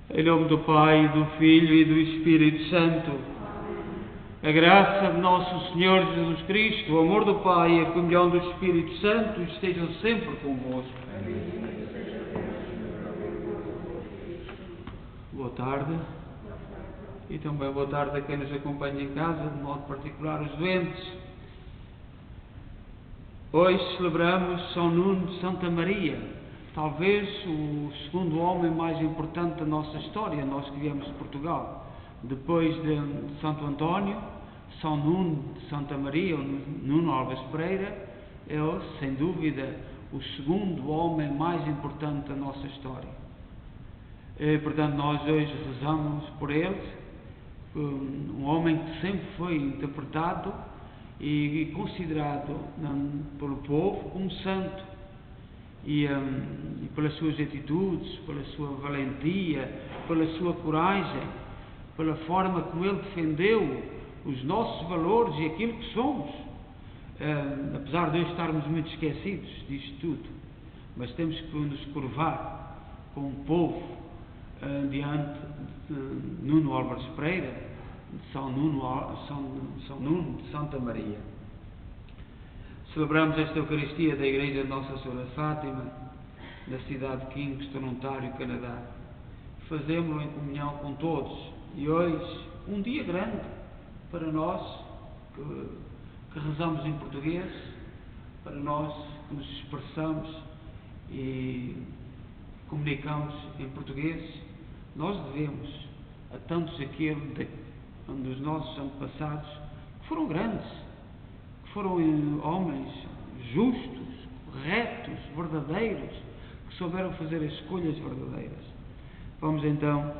Em nome do Pai, do Filho e do Espírito Santo. A graça de nosso Senhor Jesus Cristo, o amor do Pai e a comunhão do Espírito Santo estejam sempre convosco. Boa tarde. E também boa tarde a quem nos acompanha em casa, de modo particular os doentes. Hoje celebramos São Nuno de Santa Maria, talvez o segundo homem mais importante da nossa história, nós que viemos de Portugal. Depois de Santo António, São Nuno de Santa Maria, ou Nuno Álvares Pereira, é, sem dúvida, o segundo homem mais importante da nossa história. Portanto, nós hoje rezamos por ele, um homem que sempre foi interpretado e considerado pelo povo como santo. E pelas suas atitudes, pela sua valentia, pela sua coragem, pela forma como ele defendeu os nossos valores e aquilo que somos, apesar de hoje estarmos muito esquecidos disto tudo, mas temos que nos curvar como povo diante de Nuno Álvares Pereira, de São Nuno de Santa Maria. Celebramos esta Eucaristia da Igreja de Nossa Senhora de Fátima, na cidade de Kingston, Ontário, Canadá. Fazemos-lo em comunhão com todos. E hoje, um dia grande para nós que rezamos em português, para nós que nos expressamos e comunicamos em português. Nós devemos a tantos dos nossos antepassados que foram grandes, foram homens justos, retos, verdadeiros, que souberam fazer as escolhas verdadeiras. Vamos então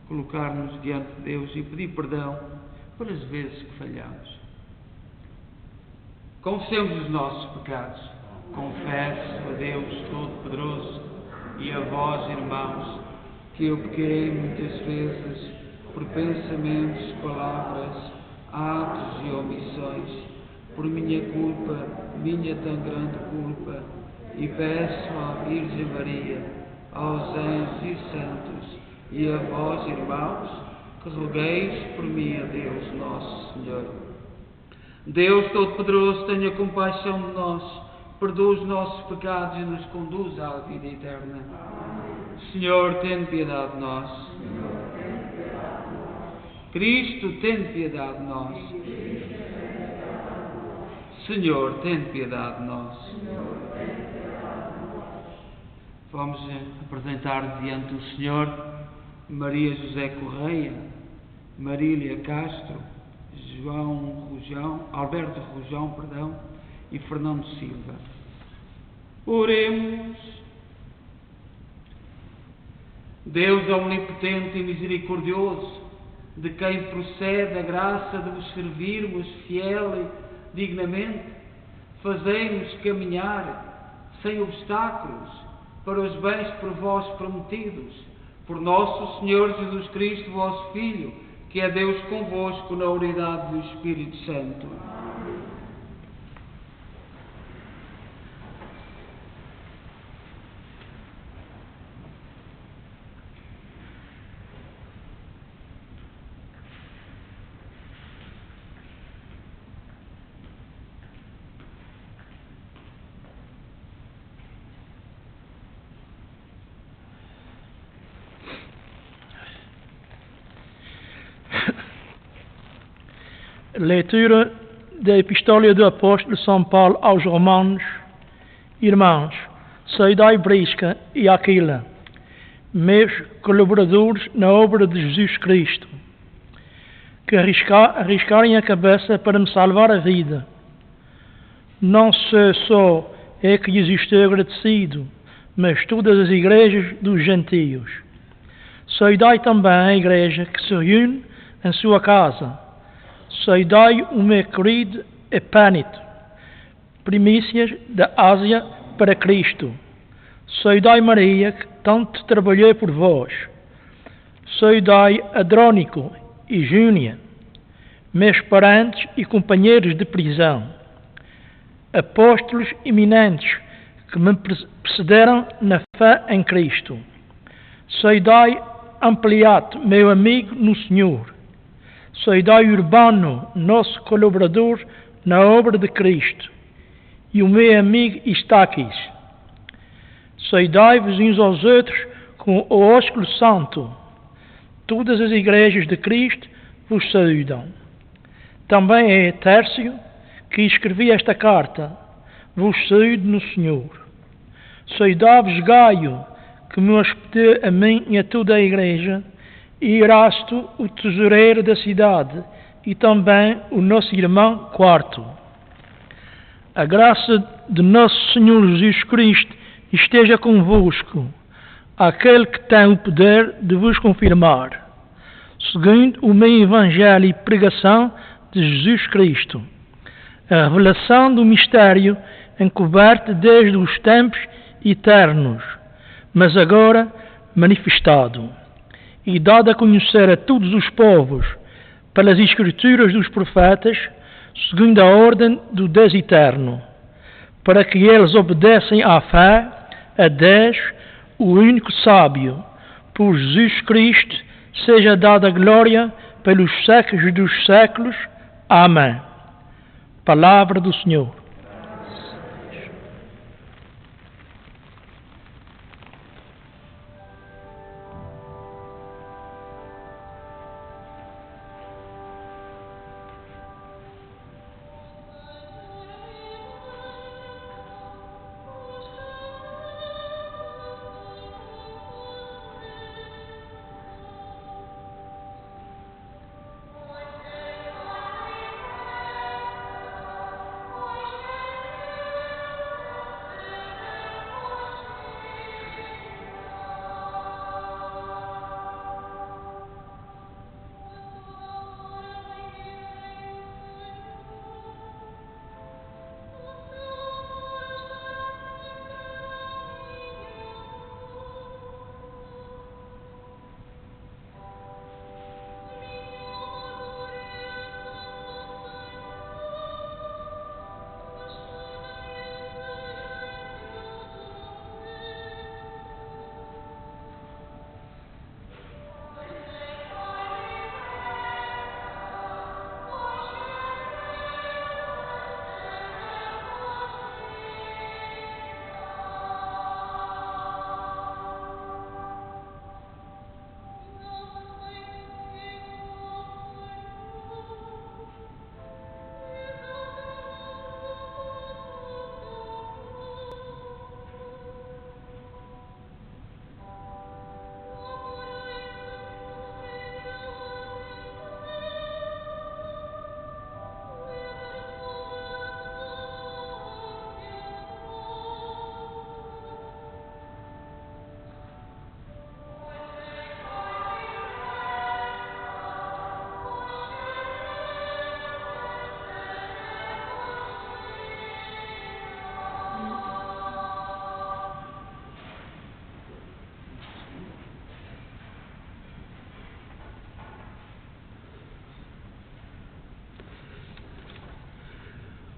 colocar-nos diante de Deus e pedir perdão pelas vezes que falhamos. Confessemos os nossos pecados. Confesso a Deus Todo-Poderoso e a vós, irmãos, que eu pequei muitas vezes por pensamentos, palavras, atos e omissões, por minha culpa, minha tão grande culpa, e peço à Virgem Maria, aos anjos e santos, e a vós, irmãos, que rogueis por mim a Deus Nosso Senhor. Deus Todo-Poderoso, tenha compaixão de nós, perdoa os nossos pecados e nos conduza à vida eterna. Senhor, tem piedade de nós. Cristo, tem piedade de nós. Senhor, tem piedade de nós. Vamos apresentar diante do Senhor Maria José Correia, Marília Castro, Alberto Rojão, e Fernando Silva. Oremos. Deus omnipotente e misericordioso, de quem procede a graça de vos servirmos fiel e dignamente, fazei-nos caminhar sem obstáculos para os bens por vós prometidos, por nosso Senhor Jesus Cristo, vosso Filho, que é Deus convosco na unidade do Espírito Santo. Leitura da Epístola do Apóstolo São Paulo aos Romanos. Irmãos, saudai Prisca e Aquila, meus colaboradores na obra de Jesus Cristo, que arriscarem a cabeça para me salvar a vida. Não sei só é que lhes estou agradecido, mas todas as igrejas dos gentios. Saudai também a igreja que se reúne em sua casa. Saudai o meu querido Epânito, primícias da Ásia para Cristo. Saudai Maria, que tanto trabalhou por vós. Saudai Adrónico e Júnia, meus parentes e companheiros de prisão, apóstolos eminentes que me precederam na fé em Cristo. Saudai ampliado, meu amigo no Senhor. Saudai Urbano, nosso colaborador na obra de Cristo, e o meu amigo Estaquis. Saudai-vos uns aos outros com o ósculo santo. Todas as igrejas de Cristo vos saúdam. Também é Tércio, que escrevi esta carta, vos saúde no Senhor. Saudai-vos Gaio, que me hospedou a mim e a toda a igreja, e Erasto, o tesoureiro da cidade, e também o nosso irmão Quarto. A graça de nosso Senhor Jesus Cristo esteja convosco, aquele que tem o poder de vos confirmar, segundo o meu evangelho e pregação de Jesus Cristo, a revelação do mistério encoberto desde os tempos eternos, mas agora manifestado, e dado a conhecer a todos os povos, pelas escrituras dos profetas, segundo a ordem do Deus eterno, para que eles obedecem à fé, a Deus, o único sábio, por Jesus Cristo, seja dada a glória pelos séculos dos séculos. Amém. Palavra do Senhor.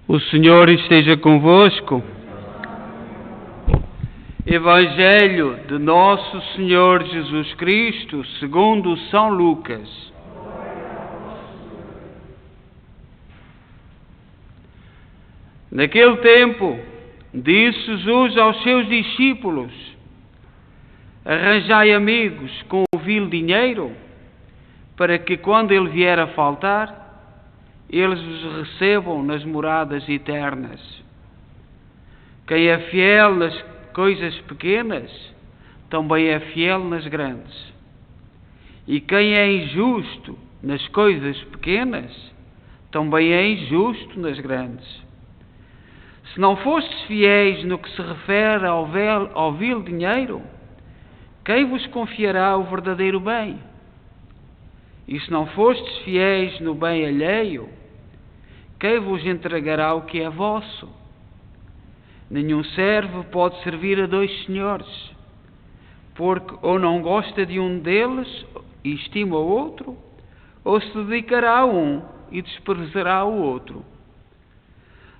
O Senhor esteja convosco. Evangelho de Nosso Senhor Jesus Cristo, segundo São Lucas. Naquele tempo, disse Jesus aos seus discípulos: arranjai amigos com o vil dinheiro, para que quando ele vier a faltar, eles vos recebam nas moradas eternas. Quem é fiel nas coisas pequenas, também é fiel nas grandes. E quem é injusto nas coisas pequenas, também é injusto nas grandes. Se não fostes fiéis no que se refere ao vil dinheiro, quem vos confiará o verdadeiro bem? E se não fostes fiéis no bem alheio, quem vos entregará o que é vosso? Nenhum servo pode servir a dois senhores, porque ou não gosta de um deles e estima o outro, ou se dedicará a um e desprezará o outro.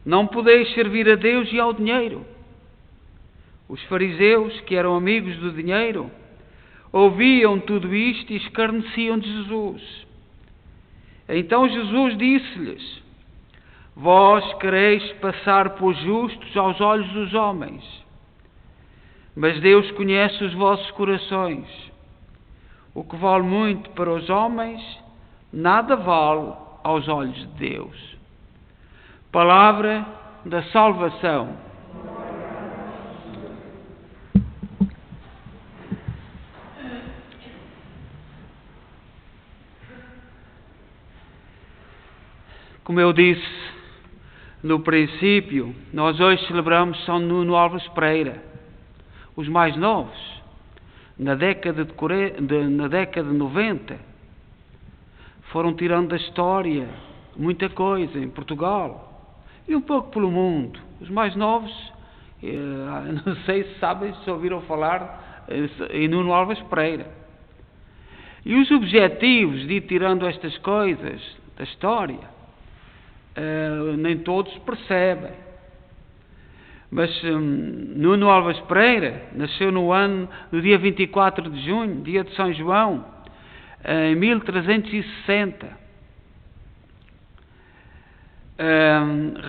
Não podeis servir a Deus e ao dinheiro. Os fariseus, que eram amigos do dinheiro, ouviam tudo isto e escarneciam de Jesus. Então Jesus disse-lhes: vós quereis passar por justos aos olhos dos homens, mas Deus conhece os vossos corações. O que vale muito para os homens, nada vale aos olhos de Deus. Palavra da salvação. Como eu disse no princípio, nós hoje celebramos São Nuno Alves Pereira, os mais novos, na década de 90. Foram tirando da história muita coisa em Portugal e um pouco pelo mundo. Os mais novos, não sei se sabem, se ouviram falar em Nuno Alves Pereira. E os objetivos de ir tirando estas coisas da história, nem todos percebem. Mas Nuno Alves Pereira nasceu no dia 24 de junho, dia de São João, em 1360.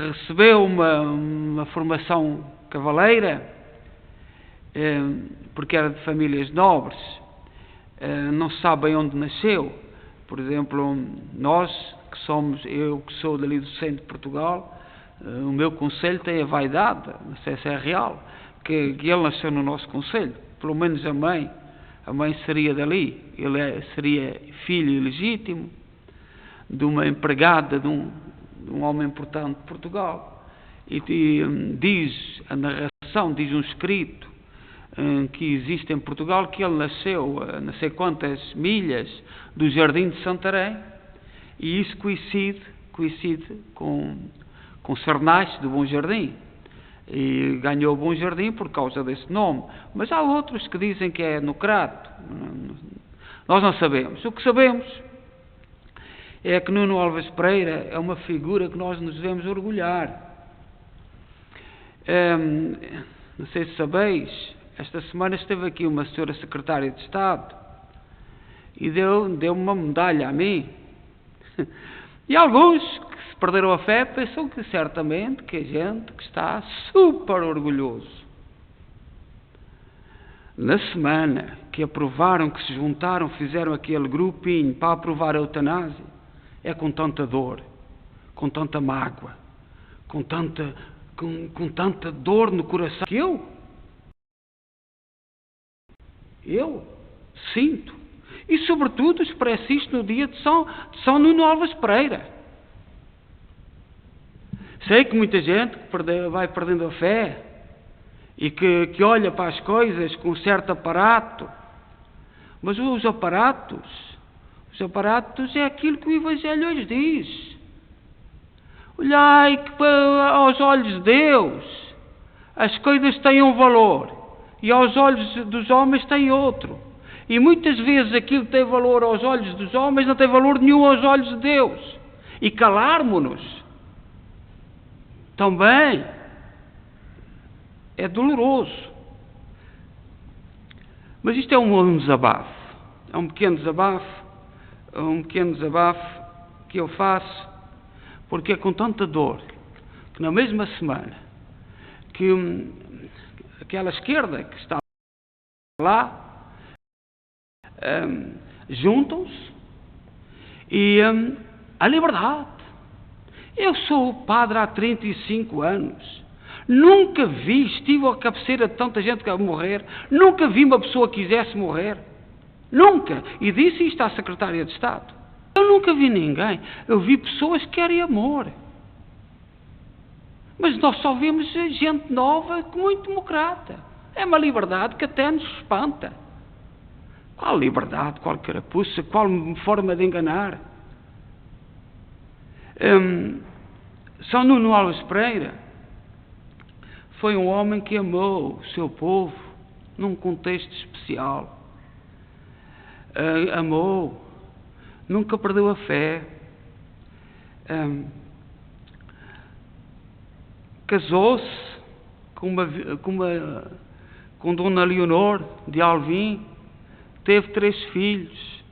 Recebeu uma formação cavaleira, porque era de famílias nobres. Não se sabe bem onde nasceu. Por exemplo, nós, eu que sou dali do centro de Portugal, o meu concelho tem a vaidade, não sei se é real, que ele nasceu no nosso concelho. Pelo menos a mãe seria dali. Ele seria filho ilegítimo de uma empregada de um homem importante de Portugal. E diz a narração, diz um escrito que existe em Portugal, que ele nasceu a não sei quantas milhas do Jardim de Santarém, e isso coincide com Sernache do Bom Jardim, e ganhou o Bom Jardim por causa desse nome. Mas há outros que dizem que é no Crato. Nós não sabemos. O que sabemos é que Nuno Alves Pereira é uma figura que nós nos devemos orgulhar. Não sei se sabeis, esta semana esteve aqui uma senhora secretária de Estado e deu uma medalha a mim. E alguns que se perderam a fé pensam que certamente que a gente que está super orgulhoso. Na semana que aprovaram, que se juntaram, fizeram aquele grupinho para aprovar a eutanásia, é com tanta dor, com tanta mágoa, com tanta dor no coração que eu sinto. E sobretudo expresso isto no dia de São Nuno Alves Pereira. Sei que muita gente vai perdendo a fé e que olha para as coisas com um certo aparato, mas os aparatos é aquilo que o Evangelho hoje diz. Olhai que aos olhos de Deus as coisas têm um valor e aos olhos dos homens têm outro. E muitas vezes aquilo que tem valor aos olhos dos homens não tem valor nenhum aos olhos de Deus. E calarmos-nos também é doloroso. Mas isto é um desabafo. É um pequeno desabafo que eu faço, porque é com tanta dor que na mesma semana que aquela esquerda que está lá juntam-se e a liberdade. Eu sou padre há 35 anos, nunca estive à cabeceira de tanta gente que vai morrer, nunca vi uma pessoa que quisesse morrer, nunca, e disse isto à secretária de Estado. Eu nunca vi ninguém, eu vi pessoas que querem amor, mas nós só vemos gente nova, muito democrata. É uma liberdade que até nos espanta. Qual liberdade, qual carapuça, qual forma de enganar? São Nuno Alves Pereira foi um homem que amou o seu povo num contexto especial. Amou, nunca perdeu a fé. Casou-se com Dona Leonor de Alvim, teve 3 filhos.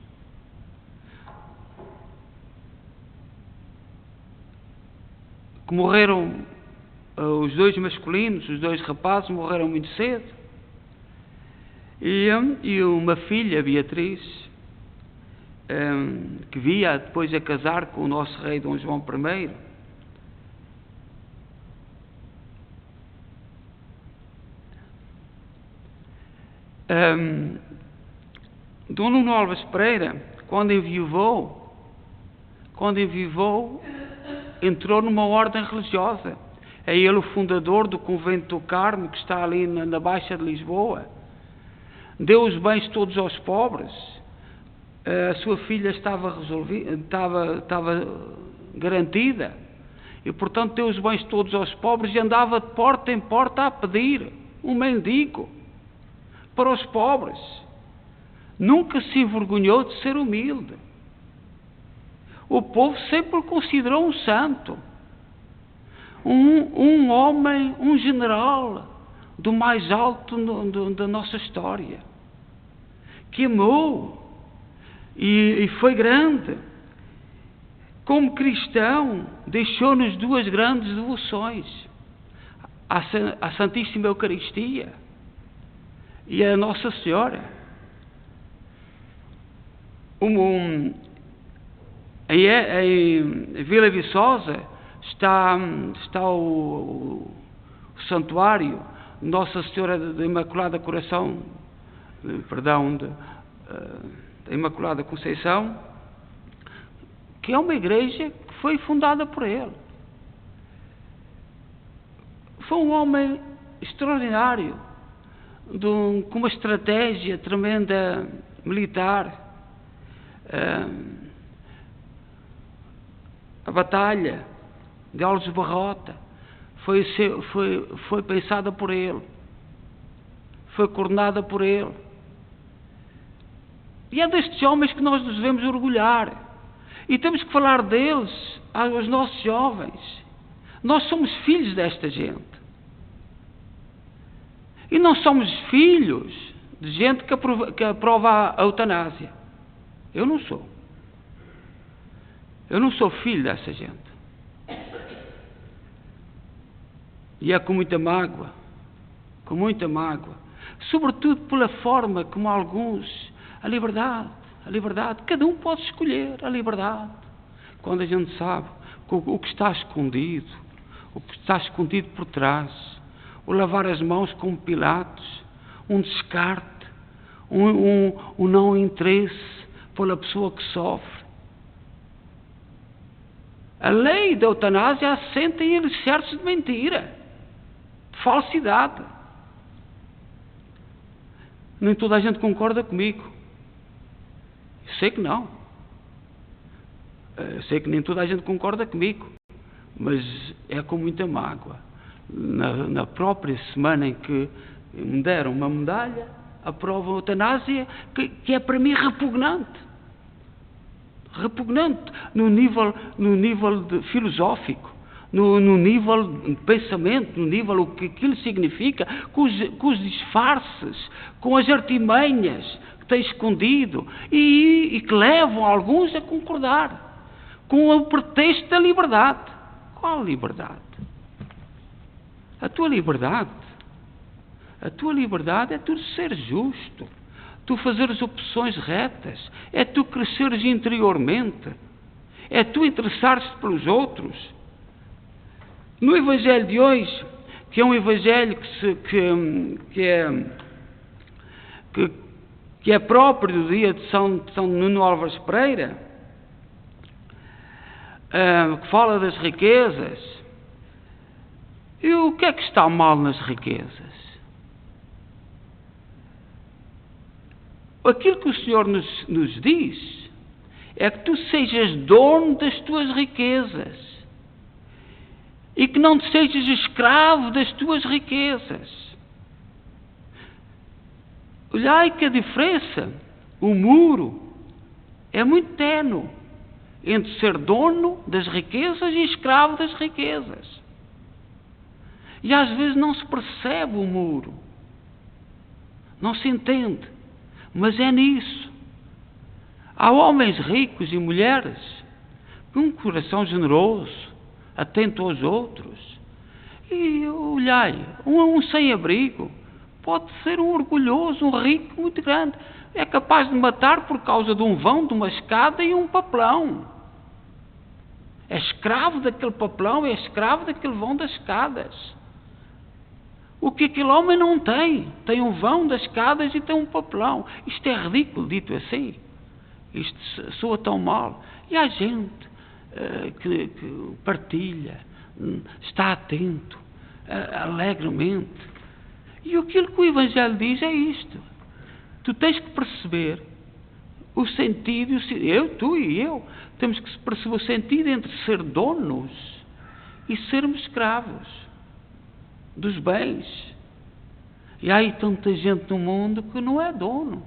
Que morreram, os 2 masculinos, os 2 rapazes morreram muito cedo. E uma filha, Beatriz, que via depois a casar com o nosso rei Dom João I. Dom Nuno Álvares Pereira, quando enviuvou, entrou numa ordem religiosa. É ele o fundador do convento do Carmo, que está ali na Baixa de Lisboa. Deu os bens todos aos pobres. A sua filha estava garantida. E, portanto, deu os bens todos aos pobres e andava de porta em porta a pedir, um mendigo, para os pobres. Nunca se envergonhou de ser humilde. O povo sempre o considerou um santo, um homem, um general do mais alto da nossa história, que amou e foi grande. Como cristão, deixou-nos 2 grandes devoções: a Santíssima Eucaristia e a Nossa Senhora. Em Vila Viçosa está o santuário Nossa Senhora da Imaculada Coração, da Imaculada Conceição, que é uma igreja que foi fundada por ele. Foi um homem extraordinário, com uma estratégia tremenda militar. A batalha de Alves Barrota foi pensada por ele, foi coordenada por ele. E é destes homens que nós nos devemos orgulhar. E temos que falar deles aos nossos jovens. Nós somos filhos desta gente. E não somos filhos de gente que aprova a eutanásia. Eu não sou. Eu não sou filho dessa gente. E é com muita mágoa, sobretudo pela forma como alguns, a liberdade, cada um pode escolher a liberdade, quando a gente sabe o que está escondido por trás, o lavar as mãos como Pilatos, um descarte, um não interesse pela pessoa que sofre. A lei da eutanásia assenta em alicerces de mentira, de falsidade. Nem toda a gente concorda comigo. Eu sei que não. Eu sei que nem toda a gente concorda comigo. Mas é com muita mágoa. Na própria semana em que me deram uma medalha, aprovam a eutanásia, que é para mim repugnante no nível filosófico, no nível de pensamento, no nível o que aquilo significa, com os disfarces, com as artimanhas que tem escondido e que levam alguns a concordar com o pretexto da liberdade. Qual liberdade? A tua liberdade é tu ser justo, tu fazeres opções retas, é tu cresceres interiormente, é tu interessares-te pelos outros. No Evangelho de hoje, que é um Evangelho que é próprio do dia de São Nuno Álvares Pereira, que fala das riquezas. E o que é que está mal nas riquezas? Aquilo que o Senhor nos diz é que tu sejas dono das tuas riquezas e que não sejas escravo das tuas riquezas. Olhai que a diferença, o muro, é muito ténue entre ser dono das riquezas e escravo das riquezas. E às vezes não se percebe o muro, não se entende. Mas é nisso. Há homens ricos e mulheres com um coração generoso, atento aos outros. E olhai, um sem-abrigo pode ser um orgulhoso, um rico muito grande. É capaz de matar por causa de um vão, de uma escada e um papelão. É escravo daquele papelão, é escravo daquele vão das escadas. O que aquele homem não tem? Tem um vão das escadas e tem um papelão. Isto é ridículo, dito assim. Isto soa tão mal. E há gente que partilha, está atento, alegremente. E aquilo que o Evangelho diz é isto. Tu tens que perceber o sentido, tu e eu, temos que perceber o sentido entre ser donos e sermos escravos dos bens. E há aí tanta gente no mundo que não é dono,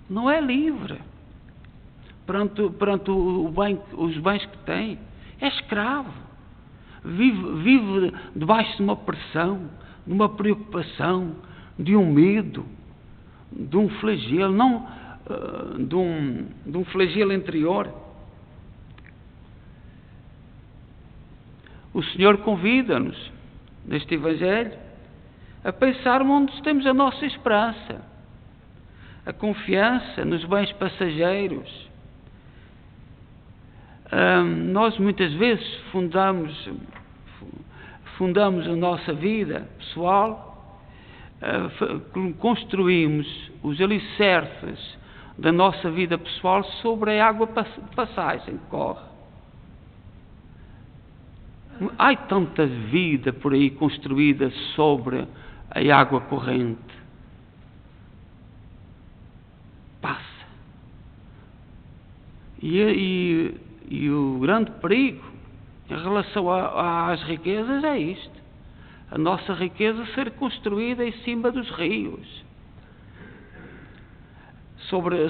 não é livre perante os bens que tem, é escravo, vive debaixo de uma pressão, de uma preocupação, de um medo, de um flagelo, de um flagelo interior. O Senhor convida-nos, neste Evangelho, a pensar onde temos a nossa esperança, a confiança nos bens passageiros. Nós muitas vezes fundamos a nossa vida pessoal, construímos os alicerces da nossa vida pessoal sobre a água de passagem que corre. Há tanta vida por aí construída sobre a água corrente. Passa. E o grande perigo em relação às riquezas é isto. A nossa riqueza ser construída em cima dos rios.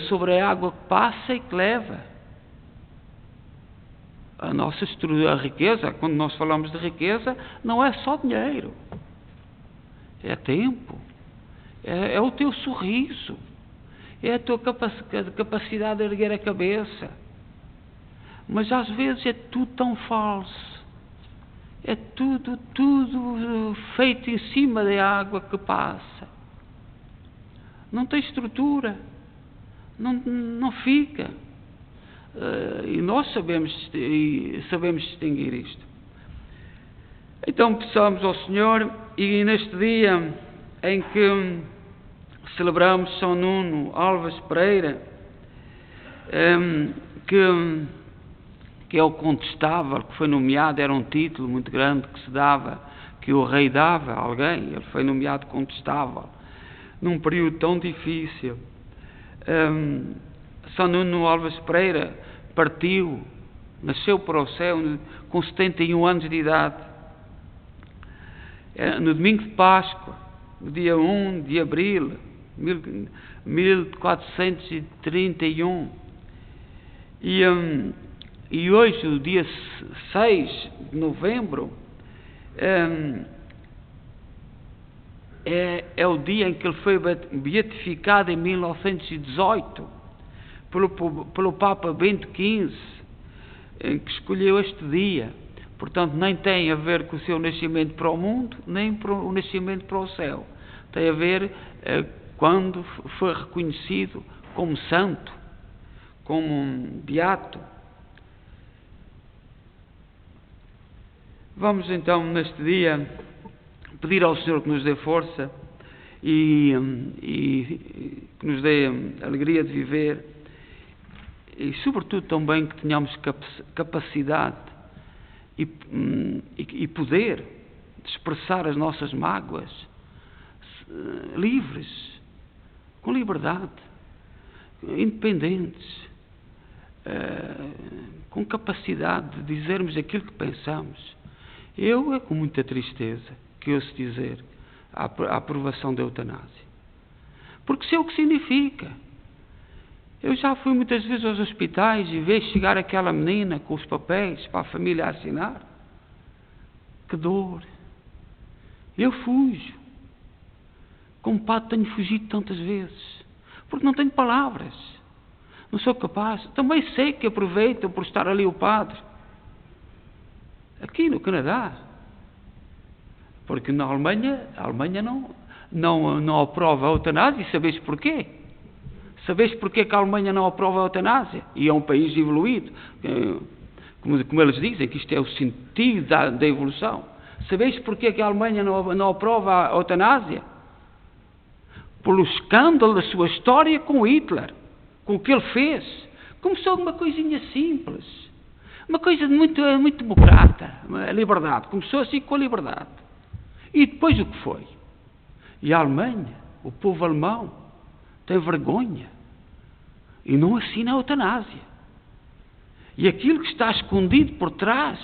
Sobre a água que passa e que leva. A riqueza, quando nós falamos de riqueza, não é só dinheiro. É tempo. É o teu sorriso. É a tua capacidade de erguer a cabeça. Mas às vezes é tudo tão falso. É tudo feito em cima da água que passa. Não tem estrutura. Não fica. E nós sabemos distinguir isto. Então peçamos ao Senhor, e neste dia em que celebramos São Nuno Alves Pereira, que é o contestável, que foi nomeado, era um título muito grande que se dava, que o rei dava a alguém, ele foi nomeado contestável, num período tão difícil. São Nuno Alves Pereira partiu, nasceu para o céu com 71 anos de idade, no domingo de Páscoa, no dia 1 de abril, 1431, e hoje, o dia 6 de novembro, é o dia em que ele foi beatificado em 1918 pelo Papa Bento XV, em que escolheu este dia. Portanto, nem tem a ver com o seu nascimento para o mundo, nem para o nascimento para o céu. Tem a ver quando foi reconhecido como santo, como um beato. Vamos então, neste dia, pedir ao Senhor que nos dê força e que nos dê alegria de viver, e sobretudo também que tenhamos capacidade e poder de expressar as nossas mágoas livres, com liberdade, independentes, com capacidade de dizermos aquilo que pensamos. É com muita tristeza que ouço dizer a aprovação da eutanásia. Porque sei o que significa. Eu já fui muitas vezes aos hospitais e vejo chegar aquela menina com os papéis para a família assinar. Que dor. Eu fujo. Como padre tenho fugido tantas vezes. porque não tenho palavras. Não sou capaz. Também sei que aproveitam por estar ali o padre. Aqui no Canadá. Porque na Alemanha, a Alemanha não aprova a eutanásia. E sabeis porquê? Sabeis porquê que a Alemanha não aprova a eutanásia? E é um país evoluído. Como eles dizem, que isto é o sentido da evolução. Sabeis porquê que a Alemanha não aprova a eutanásia? Pelo escândalo da sua história com Hitler, com o que ele fez. Começou com uma coisinha simples, uma coisa muito democrata, a liberdade. Começou assim com a liberdade. E depois o que foi? E a Alemanha, o povo alemão, tem vergonha e não assina a eutanásia. E aquilo que está escondido por trás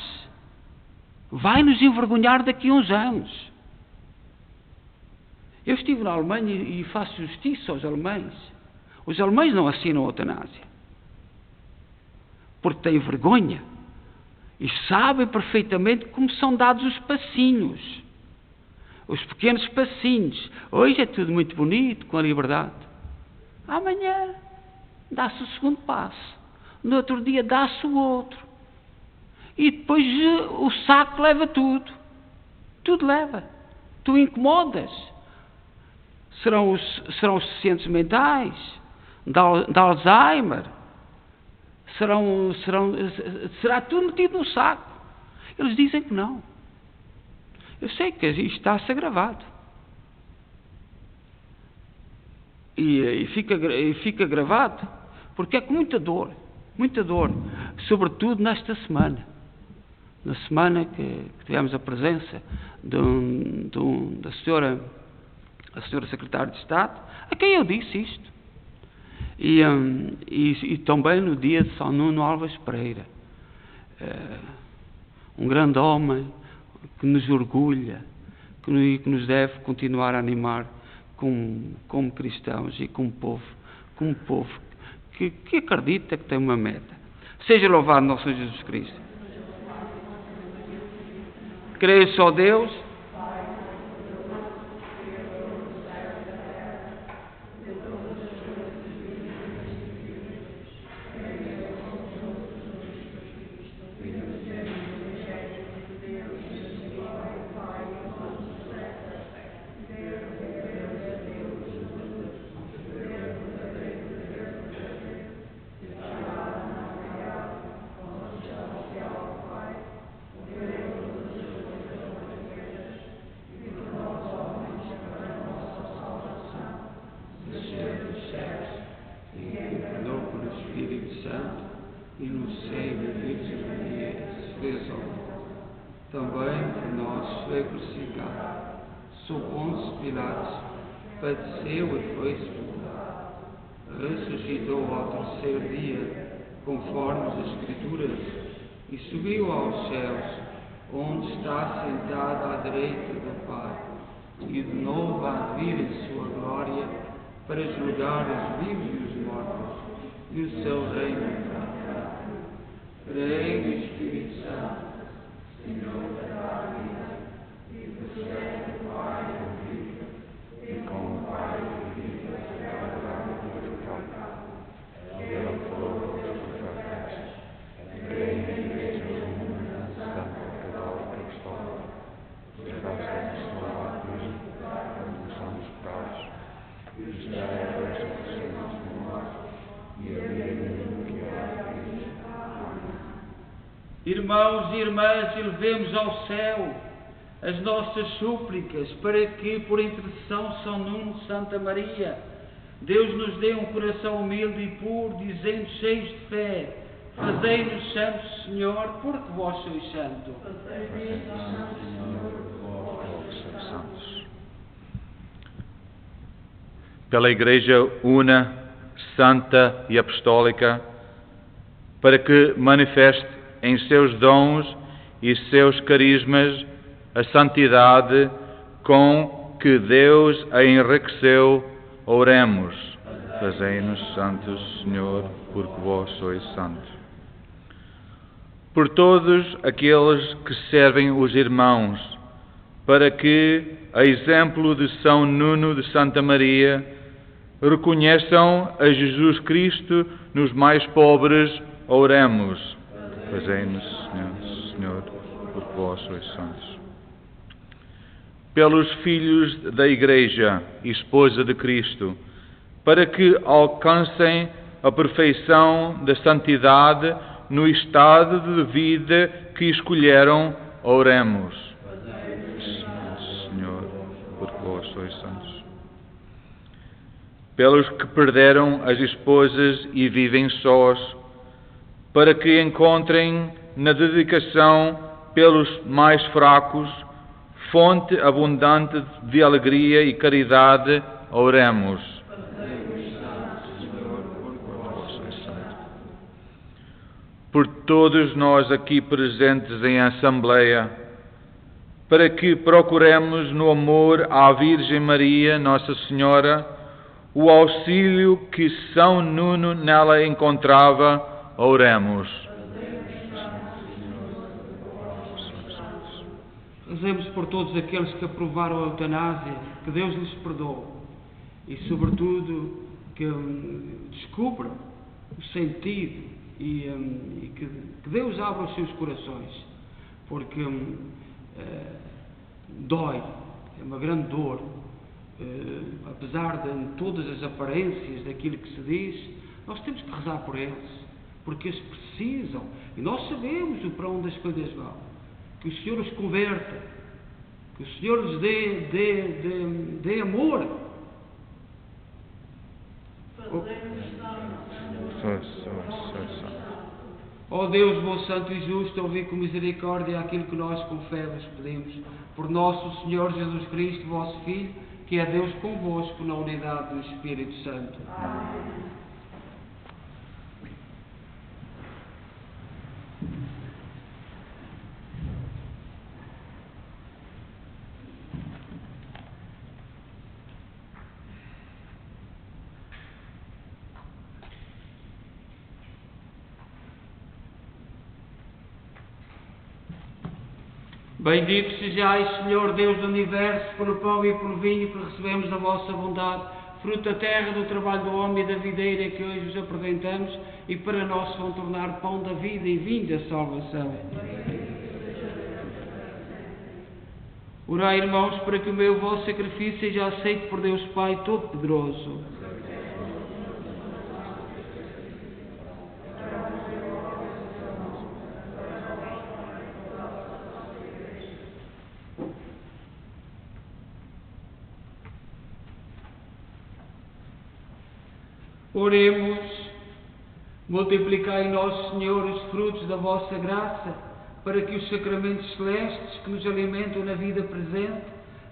vai nos envergonhar daqui a uns anos. Eu estive na Alemanha e faço justiça aos alemães. Os alemães não assinam a eutanásia porque têm vergonha e sabem perfeitamente como são dados os passinhos, os pequenos passinhos. Hoje é tudo muito bonito, com a liberdade. Amanhã dá-se o segundo passo, no outro dia dá-se o outro, e depois o saco leva tudo leva. Tu incomodas. Serão os deficientes mentais, de Alzheimer, será tudo metido no saco. Eles dizem que não. Eu sei que isto está a ser gravado. E fica gravado, porque é com muita dor, sobretudo nesta semana. Na semana que tivemos a presença da senhora Secretária de Estado, a quem eu disse isto. E também no dia de São Nuno Alves Pereira, um grande homem que nos orgulha, que nos deve continuar a animar como cristãos e como povo que acredita que tem uma meta. Seja louvado nosso Senhor Jesus Cristo. Creio só Deus, e no seio da Virgem Maria se fez homem. Também por nós foi crucificado, sob Pôncio Pilatos, padeceu e foi sepultado. Ressuscitou ao terceiro dia, conforme as Escrituras, e subiu aos céus, onde está sentado à direita do Pai, e de novo há de vir em sua glória para julgar os vivos e os mortos, e o seu reino. Creio no Espírito Santo, Senhor da vida, e do céu do Pai e com o Pai e vivo, pela flor dos profetas, creio na Igreja Comuna, Santa Católica Apostólica, que graças do Senhor à cruz, a remissão dos pecados, e os céus da ressurreição dos mortos, e a vida que há de vir. Irmãos e irmãs, elevemos ao céu as nossas súplicas para que, por intercessão de São Nuno de Santa Maria, Deus nos dê um coração humilde e puro, dizendo, cheios de fé: fazei-nos santos, Senhor, porque vós sois santo. Pela Igreja una, santa e apostólica, para que manifeste em seus dons e seus carismas a santidade com que Deus a enriqueceu, oremos. Fazei-nos santos, Senhor, porque vós sois santo. Por todos aqueles que servem os irmãos, para que, a exemplo de São Nuno de Santa Maria, reconheçam a Jesus Cristo nos mais pobres, oremos. Fazei-nos, Senhor, porque vós sois santos. Pelos filhos da Igreja e esposa de Cristo, para que alcancem a perfeição da santidade no estado de vida que escolheram, oremos. Senhor, porque vós sois santos. Pelos que perderam as esposas e vivem sós, para que encontrem na dedicação pelos mais fracos fonte abundante de alegria e caridade, oremos. Por todos nós aqui presentes em assembleia, para que procuremos no amor à Virgem Maria, Nossa Senhora, o auxílio que São Nuno nela encontrava, oremos. Rezemos por todos aqueles que aprovaram a eutanásia, que Deus lhes perdoe e, sobretudo, que descubram o sentido e que Deus abra os seus corações, porque dói, é uma grande dor, apesar de todas as aparências daquilo que se diz, nós temos que rezar por eles, porque eles precisam, e nós sabemos para onde as coisas vão, que o Senhor os converta, que o Senhor lhes dê amor. Ó Deus, bom, santo e justo, ouvi com misericórdia aquilo que nós com fé vos pedimos. Por nosso Senhor Jesus Cristo, vosso Filho, que é Deus convosco na unidade do Espírito Santo. Amém. Bendito sejais, Senhor Deus do Universo, pelo pão e pelo vinho que recebemos da vossa bondade, fruto da terra, do trabalho do homem e da videira que hoje vos apresentamos, e para nós vão tornar pão da vida e vinho da salvação. Orai, irmãos, para que o meu vosso sacrifício seja aceito por Deus Pai Todo-Poderoso. Oremos, multiplicai em nosso Senhor os frutos da vossa graça, para que os sacramentos celestes que nos alimentam na vida presente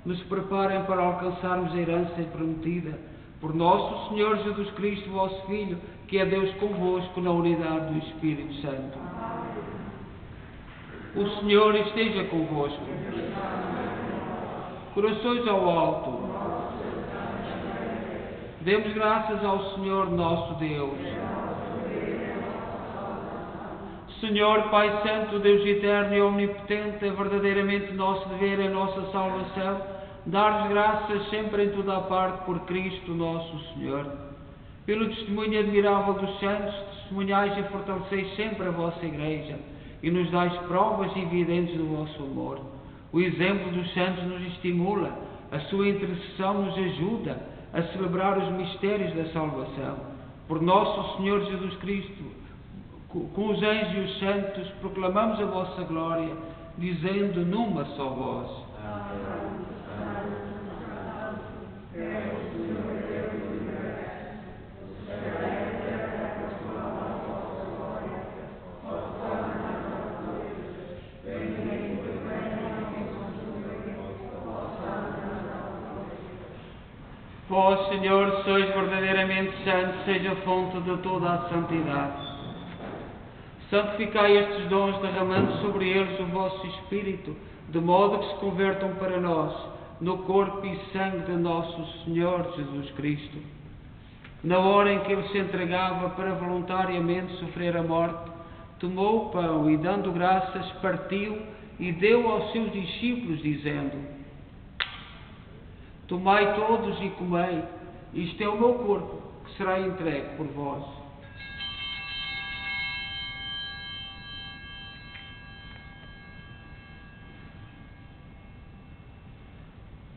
nos preparem para alcançarmos a herança prometida. Por nosso Senhor Jesus Cristo, vosso Filho, que é Deus convosco na unidade do Espírito Santo. O Senhor esteja convosco. Corações ao alto. Demos graças ao Senhor nosso Deus. Senhor, Pai Santo, Deus eterno e omnipotente, é verdadeiramente nosso dever, a nossa salvação, dar-vos graças sempre em toda a parte por Cristo nosso Senhor. Pelo testemunho admirável dos santos, testemunhais e fortaleceis sempre a vossa Igreja, e nos dais provas evidentes do vosso amor. O exemplo dos santos nos estimula, a sua intercessão nos ajuda a celebrar os mistérios da salvação. Por nosso Senhor Jesus Cristo, com os anjos e os santos, proclamamos a vossa glória, dizendo numa só voz: Vós, Senhor, sois verdadeiramente santo, seja a fonte de toda a santidade. Santificai estes dons, derramando sobre eles o vosso Espírito, de modo que se convertam para nós, no corpo e sangue de nosso Senhor Jesus Cristo. Na hora em que ele se entregava para voluntariamente sofrer a morte, tomou o pão e, dando graças, partiu e deu aos seus discípulos, dizendo: Tomai todos e comei, Isto é o meu corpo, que será entregue por vós.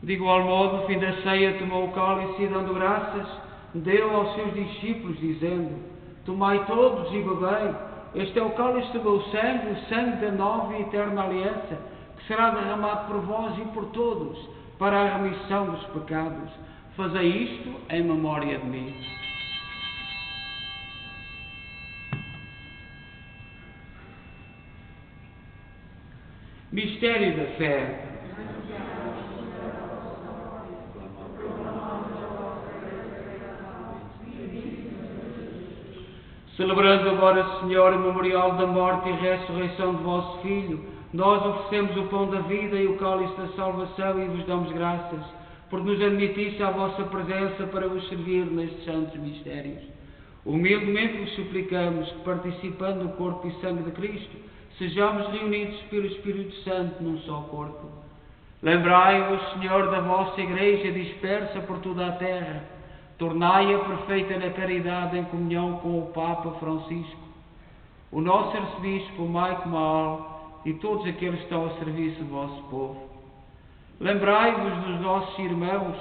De igual modo, no fim da ceia, tomou o cálice e, dando graças, deu aos seus discípulos, dizendo: Tomai todos e bebei. Este é o cálice do meu sangue, o sangue da nova e eterna aliança, que será derramado por vós e por todos, para a remissão dos pecados. Fazei isto em memória de mim. Mistério da fé. Celebrando agora, Senhor, o memorial da morte e ressurreição de vosso Filho, nós oferecemos o pão da vida e o cálice da salvação e vos damos graças por nos admitisse à vossa presença para vos servir nestes santos mistérios. Humildemente vos suplicamos que, participando do corpo e sangue de Cristo, sejamos reunidos pelo Espírito Santo num só corpo. Lembrai-vos, Senhor, da vossa Igreja dispersa por toda a terra. Tornai-a perfeita na caridade em comunhão com o Papa Francisco, o nosso arcebispo Maico Maal e todos aqueles que estão a serviço do vosso povo. Lembrai-vos dos nossos irmãos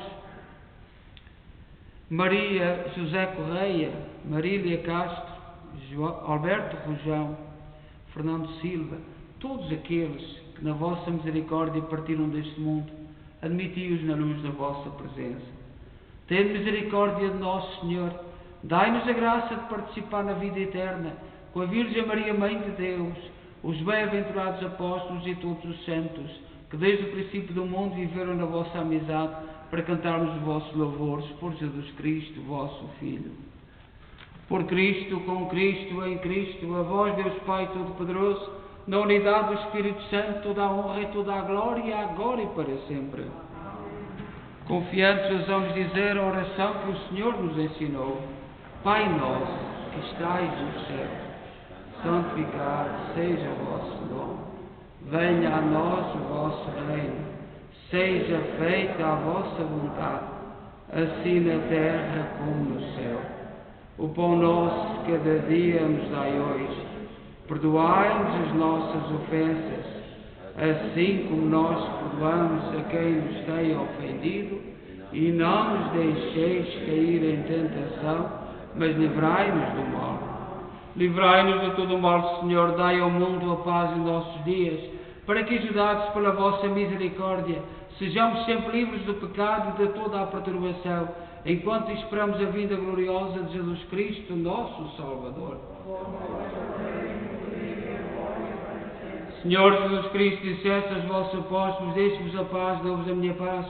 Maria José Correia, Marília Castro, Alberto Rojão, Fernando Silva, todos aqueles que na vossa misericórdia partiram deste mundo. Admiti-os na luz da vossa presença. Tende misericórdia de nosso Senhor, dai-nos a graça de participar na vida eterna, com a Virgem Maria, Mãe de Deus, os bem-aventurados apóstolos e todos os santos, que desde o princípio do mundo viveram na vossa amizade, para cantarmos os vossos louvores por Jesus Cristo, vosso Filho. Por Cristo, com Cristo, em Cristo, a vós, Deus Pai Todo-Poderoso, na unidade do Espírito Santo, toda a honra e toda a glória, agora e para sempre. Confiantes ousamos dizer a oração que o Senhor nos ensinou. Pai nosso, que estais no céu, santificado seja o vosso nome. Venha a nós o vosso reino. Seja feita a vossa vontade, assim na terra como no céu. O pão nosso de cada dia nos dai hoje. Perdoai-nos as nossas ofensas, assim como nós perdoamos a quem nos tem ofendido, e não nos deixeis cair em tentação, mas livrai-nos do mal. Livrai-nos de todo o mal, Senhor, dai ao mundo a paz em nossos dias, para que, ajudados pela vossa misericórdia, sejamos sempre livres do pecado e de toda a perturbação, enquanto esperamos a vinda gloriosa de Jesus Cristo, nosso Salvador. Senhor Jesus Cristo, disseste aos vossos apóstolos: deixe-vos a paz, dou-vos a minha paz.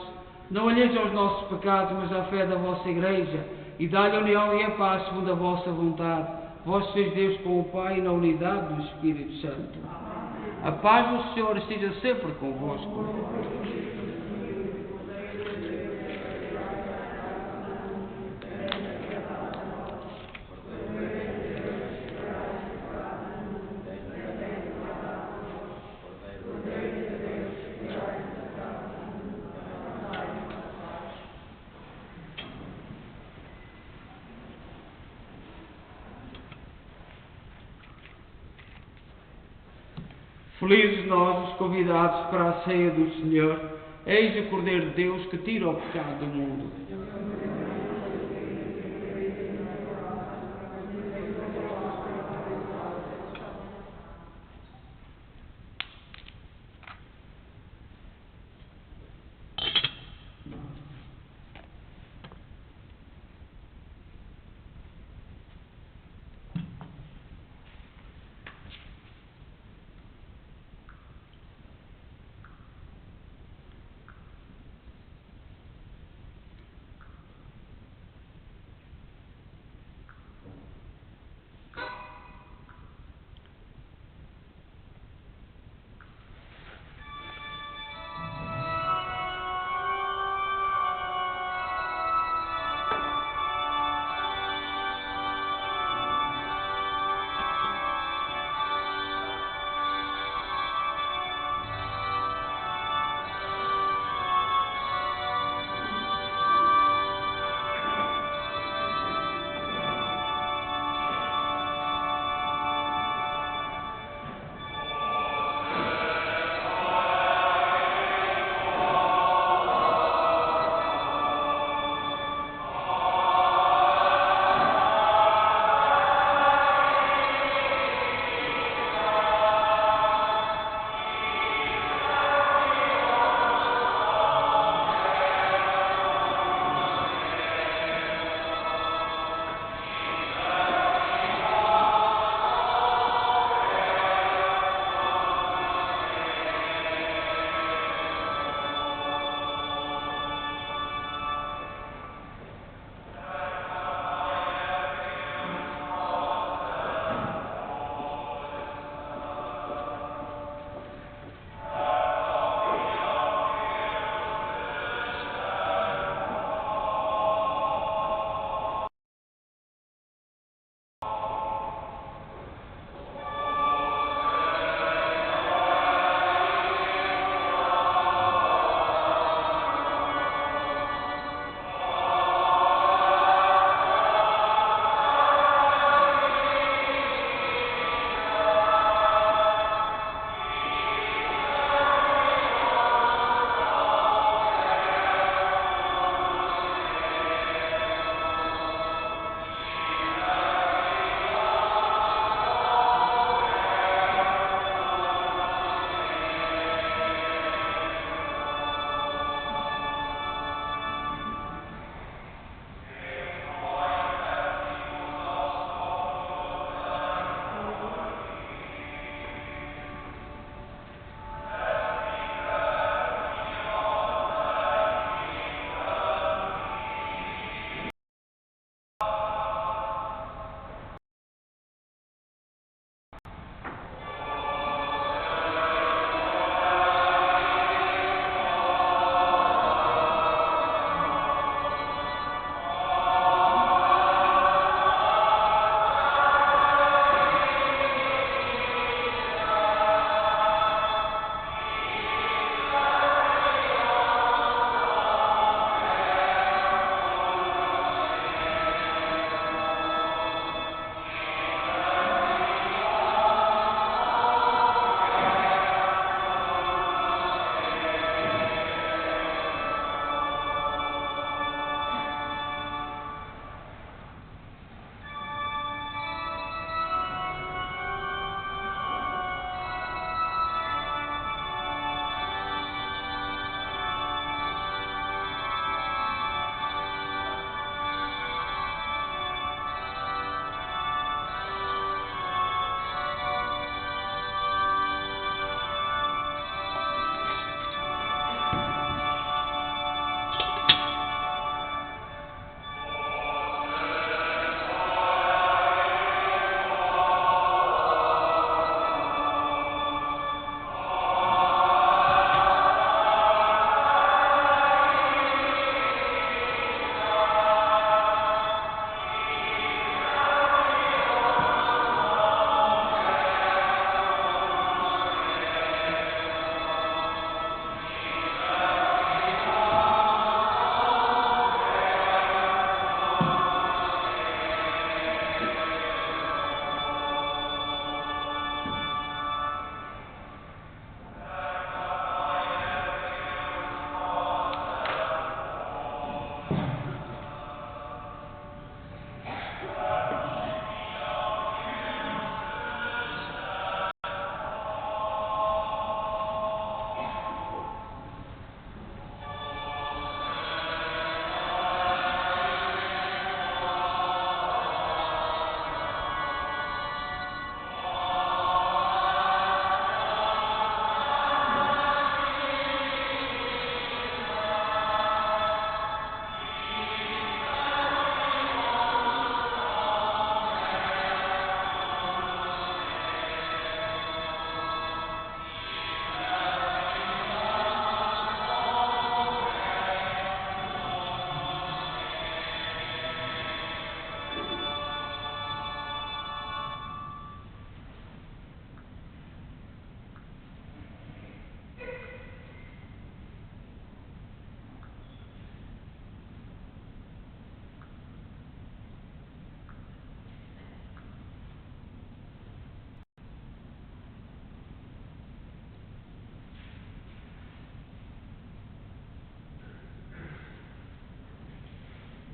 Não olheis aos nossos pecados, mas à fé da vossa Igreja, e dá-lhe a união e a paz segundo a vossa vontade. Vós sois Deus com o Pai na unidade do Espírito Santo. A paz do Senhor esteja sempre convosco. Felizes nós, os convidados para a ceia do Senhor. Eis o Cordeiro de Deus que tira o pecado do mundo.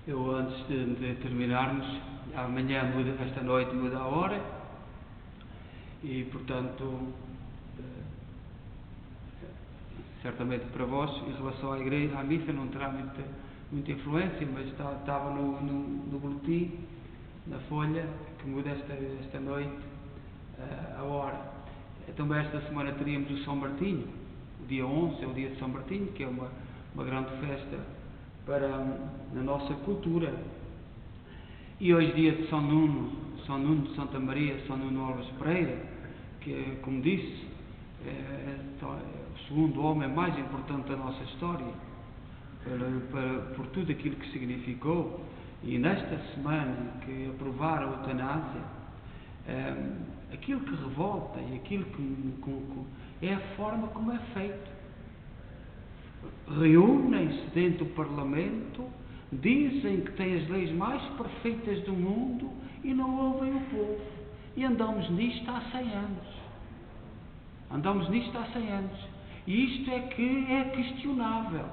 Eu, antes de terminarmos, amanhã, esta noite, muda a hora e, portanto, certamente para vós, em relação à igreja, à missa, não terá muita influência, mas estava no boletim, na folha, que muda esta noite a hora. Também esta semana teríamos o São Martinho, o dia 11 é o dia de São Martinho, que é uma grande festa na nossa cultura. E hoje dia de São Nuno de Santa Maria, São Nuno Alves Pereira, que, como disse, é o segundo homem mais importante da nossa história, por tudo aquilo que significou. E nesta semana que aprovaram a eutanásia, aquilo que revolta e aquilo que é a forma como é feito. Reúnem-se dentro do Parlamento, dizem que têm as leis mais perfeitas do mundo e não ouvem o povo. E andamos nisto há 100 anos. E isto é que é questionável.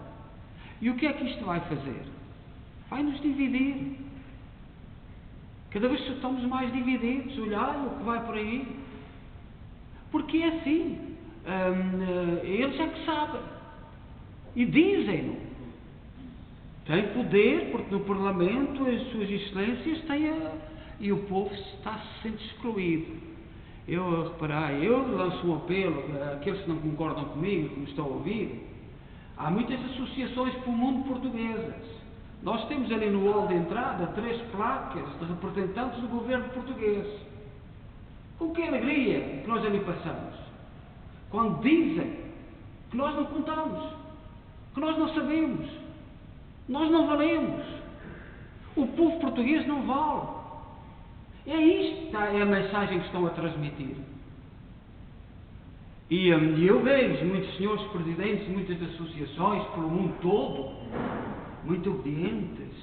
E o que é que isto vai fazer? Vai nos dividir. Cada vez estamos mais divididos. Olhai o que vai por aí. Porque é assim. Eles é que sabem. E dizem-no. Têm poder, porque no Parlamento as suas excelências têm e o povo está se sente excluído. Eu lanço um apelo àqueles que não concordam comigo, que me estão a ouvir. Há muitas associações para o mundo portuguesas. Nós temos ali no hall de entrada 3 placas de representantes do governo português. Com que alegria que nós ali passamos. Quando dizem que nós não contamos, que nós não sabemos, nós não valemos. O povo português não vale. É isto, é a mensagem que estão a transmitir. E eu vejo muitos senhores presidentes, muitas associações pelo mundo todo, muito obedientes,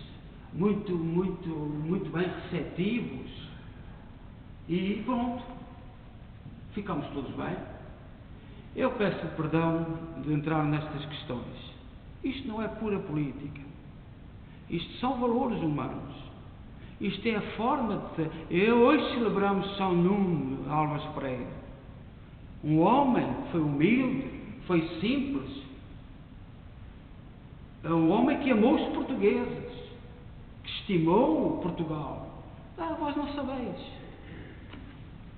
muito bem receptivos. E pronto, ficamos todos bem. Eu peço perdão de entrar nestas questões. Isto não é pura política. Isto são valores humanos. Isto é a forma de... Hoje celebramos São Nuno Alves Pereira. Um homem que foi humilde, foi simples. Um homem que amou os portugueses, que estimou Portugal. Vós não sabeis.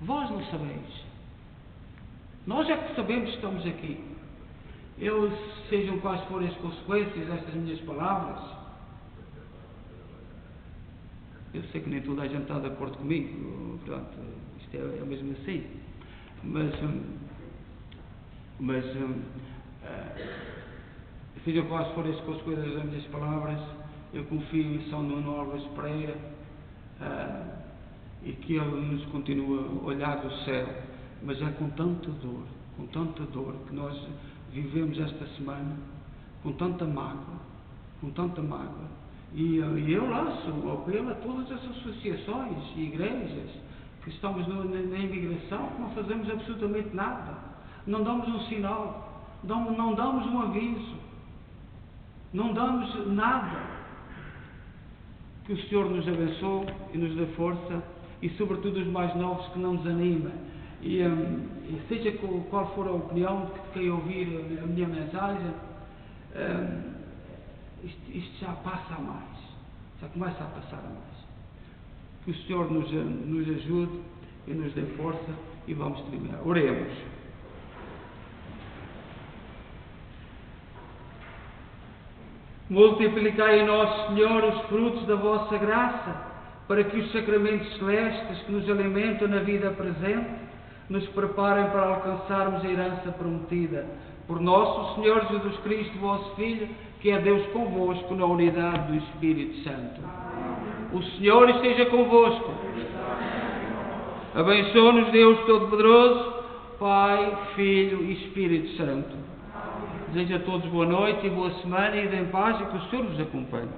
Vós não sabeis. Nós é que sabemos que estamos aqui. Sejam quais forem as consequências destas minhas palavras, eu sei que nem toda a gente está de acordo comigo, portanto, isto é mesmo assim. Mas sejam quais forem as consequências das minhas palavras, eu confio em São Nuno Alves Pereira e que ele nos continua a olhar do céu. Mas é com tanta dor que nós vivemos esta semana, com tanta mágoa. E eu lanço o apelo a todas as associações e igrejas que estamos na imigração, que não fazemos absolutamente nada, não damos um sinal, não damos um aviso, não damos nada. Que o Senhor nos abençoe e nos dê força, e sobretudo os mais novos que não desanimem. E seja qual for a opinião de quem ouvir a minha mensagem, isto já passa a mais, já começa a passar a mais. Que o Senhor nos ajude e nos dê força, e vamos terminar. Oremos. Multiplicai em nós, Senhor, os frutos da vossa graça, para que os sacramentos celestes que nos alimentam na vida presente nos preparem para alcançarmos a herança prometida. Por nosso Senhor Jesus Cristo, vosso Filho, que é Deus convosco na unidade do Espírito Santo. O Senhor esteja convosco. Abençoe-nos Deus Todo-Poderoso, Pai, Filho e Espírito Santo. Desejo a todos boa noite e boa semana, e em paz, e que o Senhor vos acompanhe.